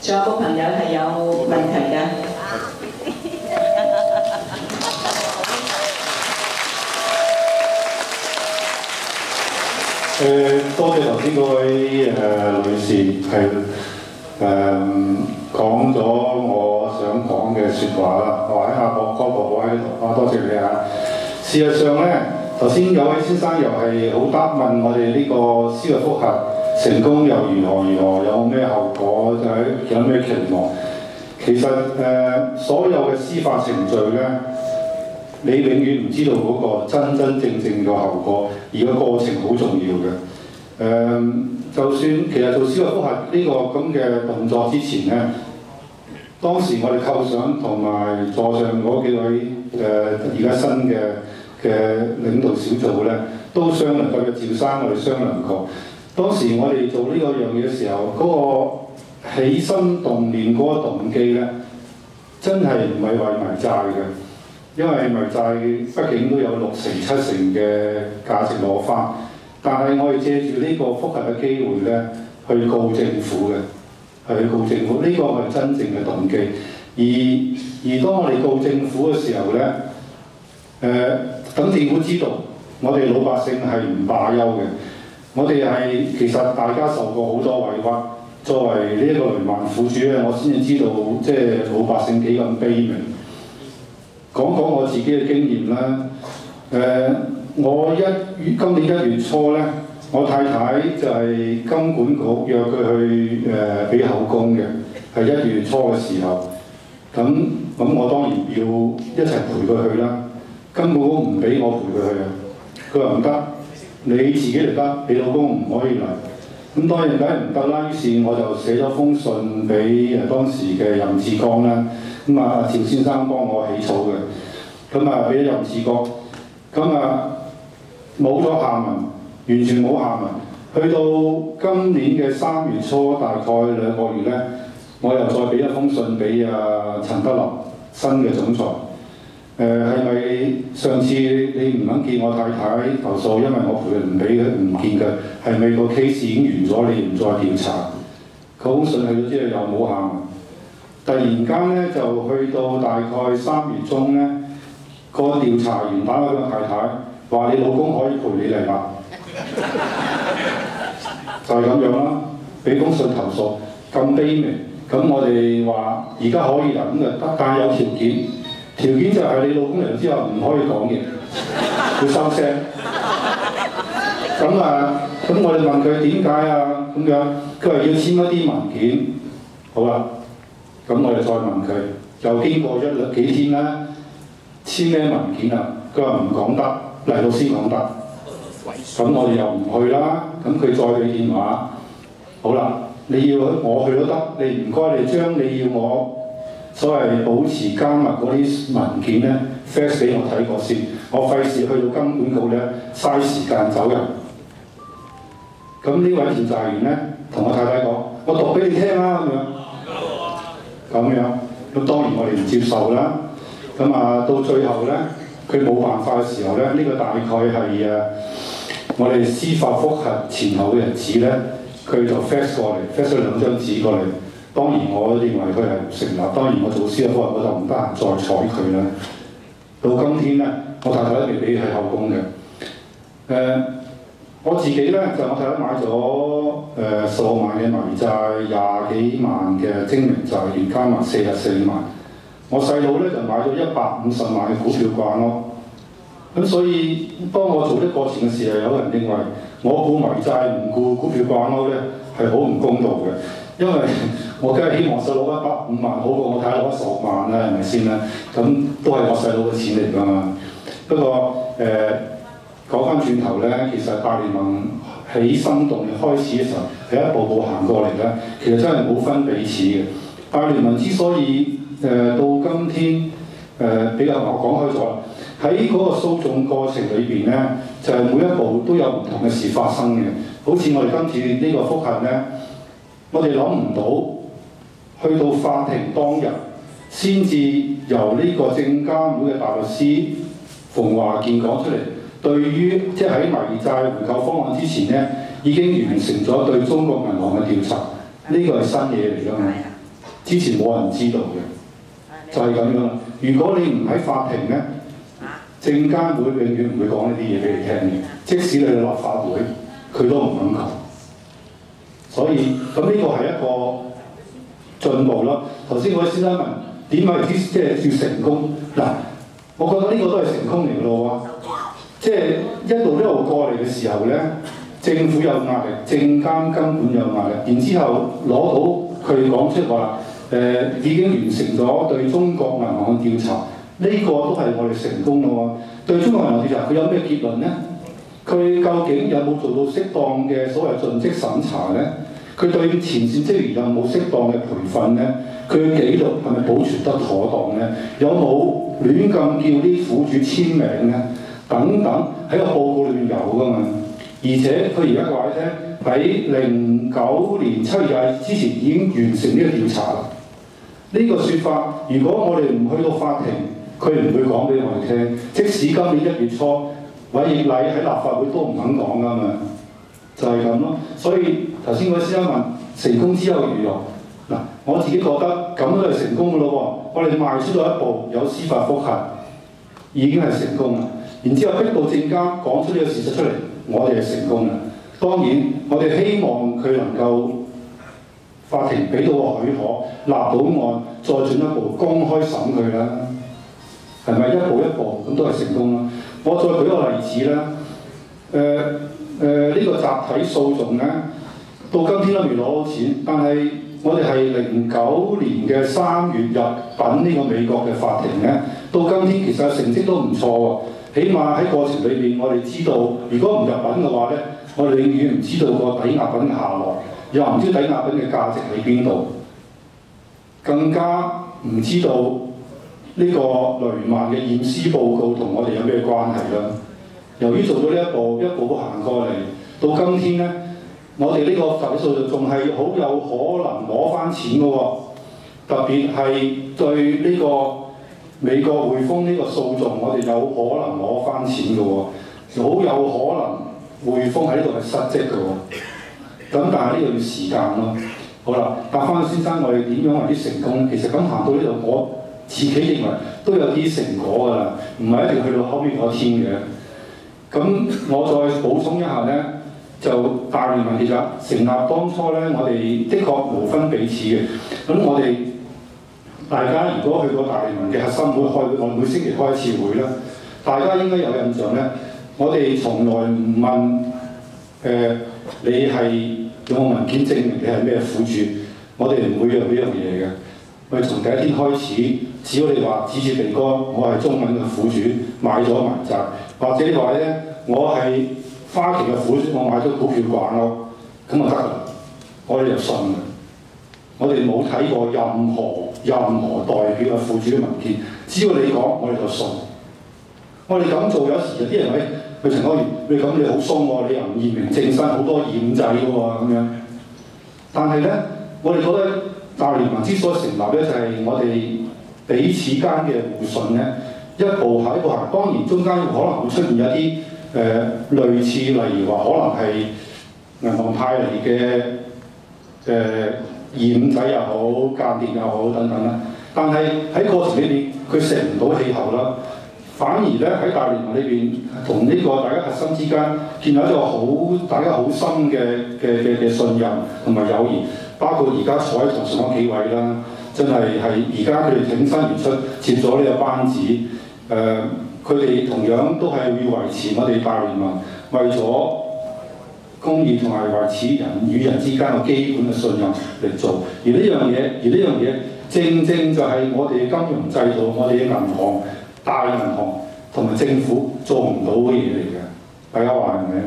仲有冇朋友係有問題㗎？多謝頭先嗰位女士係講咗我想講嘅説話啦。我喺阿郭婆婆喺度，多謝你啊！事實上咧，頭先有位先生又係好答問我哋呢個司法覆核成功又如何，有咩後果，就係有咩期望。其實所有嘅司法程序咧，你永遠唔知道嗰個真正嘅後果，而個過程好重要嘅。就算其實做司法覆核呢個咁嘅動作之前咧，當時我哋構想同埋座上嗰幾位而家新嘅領導小組咧，都商量過嘅。趙生我哋商量過。當時我哋做呢個樣嘢嘅時候，嗰個起心動念嗰個動機咧，真係唔係為埋債嘅。因為埋債畢竟都有60%、70%嘅價值攞翻，但係我哋借住呢個覆核嘅機會咧，去告政府嘅，係去告政府，呢個係真正嘅動機。而當我哋告政府嘅時候咧，等政府知道我哋老百姓係唔罷休嘅，我哋係其實大家受過好多委屈。作為呢一個雷曼苦主咧，我先至知道即係老百姓幾咁卑微。講我自己嘅經驗啦，我今年1月初咧，我太太就係金管局約佢去俾口供嘅，係1月初嘅時候。咁我當然要一齊陪佢去啦。金管局唔俾我陪佢去啊，佢話唔得，你自己嚟得，你老公唔可以嚟。咁當然梗係唔得啦，於是我就寫咗封信俾當時嘅任志剛啦。咁啊，趙先生幫我起草嘅，咁啊俾咗任志剛，咁啊冇咗下文，完全冇下文。去到今年嘅3月初，大概2個月咧，我又再俾一封信俾陳德霖新嘅總裁。係咪上次你唔肯見我太太投訴，因為我陪佢唔俾佢唔見佢，係咪個 case 已經完咗，你唔再調查？嗰封信去咗之後又冇下文。突然間咧就去到大概3月中咧，個調查員打俾個太太，話你老公可以陪你嚟啦，就係咁樣啦。俾封信投訴咁卑微，咁我哋話而家可以啦，咁就得，但係有條件。條件就係你老公嚟之後唔可以講嘢，要收聲。咁我哋問佢點解啊？咁樣佢話要簽一啲文件。好啦，咁我哋再問佢，又經過幾天啦，簽咩文件啊？佢話唔講得，嚟到先講得。咁我哋又唔去啦。咁佢再俾電話，好啦，你要我去都得，你唔該你將你要我所謂保持加密嗰啲文件咧 fax 俾我睇過先，我費事去到金管局咧嘥時間走人。咁呢位調查員咧同我太太講：我讀俾你聽啦咁樣。咁當然我哋唔接受啦。到最後咧，佢冇辦法嘅時候咧，呢個大概係我哋司法覆核前後嘅日子咧，佢就 fax 過嚟 ，fax 咗2張紙過嚟。當然我認為佢係唔成立，當然我做司法覆核我就唔得閒再睬佢啦。到今天咧，我太太都未俾佢口供嘅。我自己咧就我太太買咗16萬嘅迷債，20幾萬嘅精明債券，加埋44萬。我細佬咧就買咗150萬嘅股票掛鈎。咁所以當我做啲過程嘅時候，有人認為我顧迷債唔顧股票掛鈎咧係好唔公道嘅。因為我梗係希望細佬150萬好過我睇攞16萬啦，係咪先啦？咁都係我細佬嘅錢嚟㗎嘛。不過講翻轉頭咧，其實大聯盟起心動念開始嘅時候係一步步行過嚟咧，其實真係冇分彼此嘅。大聯盟之所以到今天比較講開咗啦，喺嗰個訴訟過程裏邊咧，就係每一步都有唔同嘅事發生嘅。好似我哋今次呢個覆核咧。我哋諗唔到，去到法庭當日，先至由呢個證監會嘅大律師馮華健講出嚟，對於即係喺迷債回購方案之前咧，已經完成咗對中國銀行嘅調查，呢個係新嘢嚟㗎嘛。之前冇人知道嘅，就係咁樣。如果你唔喺法庭呢，證監會永遠唔會講呢啲嘢俾你聽嘅，即使你去立法會，佢都唔肯講。所以咁呢個係一個進步啦。頭先嗰位先生問點解即係要成功？嗱，我覺得呢個都係成功嚟嘅咯喎。即係一路過嚟嘅時候呢，政府有壓力，證監根本有壓力，然之後攞到佢講出話已經完成咗對中國銀行嘅調查，呢個都係我哋成功咯喎。對中國銀行調查，佢有咩結論呢？佢究竟有冇做到適當嘅所謂盡職審查呢？佢對前線職員有冇適當嘅培訓呢？佢嘅記錄係咪保存得妥當呢？有冇亂咁叫啲苦主簽名呢？等等喺個報告裏面有㗎嘛。而且佢而家話你聽，喺09年7月之前已經完成呢個調查啦。呢個説法，如果我哋唔去到法庭，佢唔會講俾我哋聽。即使今年1月初，韋業禮喺立法會都唔肯講㗎嘛，就係咁咯。所以頭先嗰位先生問成功之後如何？嗱，我自己覺得咁都係成功㗎咯喎。我哋邁出咗一步，有司法覆核，已經係成功啦。然之後逼到證監講出呢個事實出嚟，我哋係成功啦。當然，我哋希望佢能夠法庭俾到個許可，立到案，再進一步公開審佢啦。係咪一步一步咁都係成功啦？我再舉個例子啦。呢個集體訴訟呢，到今天都未攞到錢，但係我哋係09年嘅3月入稟呢個美國嘅法庭呢，到今天其實成績都唔錯喎。起碼喺過程裏邊，我哋知道，如果唔入稟嘅話呢，我哋永遠唔知道個抵押品嘅下落，又唔知抵押品嘅價值喺邊度，更加唔知道呢個雷曼嘅驗屍報告同我哋有咩關係啦。由於做咗呢一步，一步行過嚟，到今天呢，我哋呢個集體訴訟仲係好有可能攞翻錢嘅喎。特別係對呢個美國匯豐呢個訴訟，我哋有可能攞翻錢嘅喎，好有可能匯豐喺呢度係失職嘅喎。咁但係呢個要時間咯。好啦，答翻先生，我哋點樣為之成功？其實咁行到呢度，我自己認為都有啲成果㗎啦，唔係一定去到後面嗰天嘅。咁我再補充一下呢，就大聯盟其實成立當初呢，我哋的確無分彼此嘅。咁我哋大家如果去過大聯盟嘅核心會開會，我每星期開一次會啦。大家應該有印象呢，我哋從來唔問你係有冇文件證明你係咩苦主，我哋唔會用呢樣嘢嘅。我哋從第一天開始，只要你話指住鼻哥，我係中文嘅苦主，買咗埋債，或者你話呢，我係花旗嘅苦主，我買咗股票掛鈎，咁就得啦。我哋就信嘅。我哋冇睇過任何代表嘅苦主嘅文件，只要你講，我哋就信。我哋咁做，有時有啲人話：喂，陳康源，你咁你好鬆喎，你又唔驗明正身，好多驗仔嘅喎咁樣。但係呢，我哋覺得大聯盟之所以成立呢，就係我哋彼此間嘅互信呢，一步下一步行。當然中間可能會出現一啲類似，例如話可能係銀行派嚟嘅驗仔又好、間諜又好等等啦。但係喺過程裏邊，佢成唔到氣候啦。反而咧喺大聯盟裏邊，同呢個大家核心之間建立一個大家好深嘅信任同埋友誼。包括而家坐喺台上嗰幾位啦，真係而家佢哋挺身而出，接咗呢個班子。佢哋同樣都係會維持我哋大聯盟為咗公義同埋維持人與人之間嘅基本嘅信任嚟做。而呢樣嘢正正就係我哋嘅金融制度、我哋嘅銀行、大銀行同埋政府做唔到嘅嘢嚟嘅。大家話係咪啊？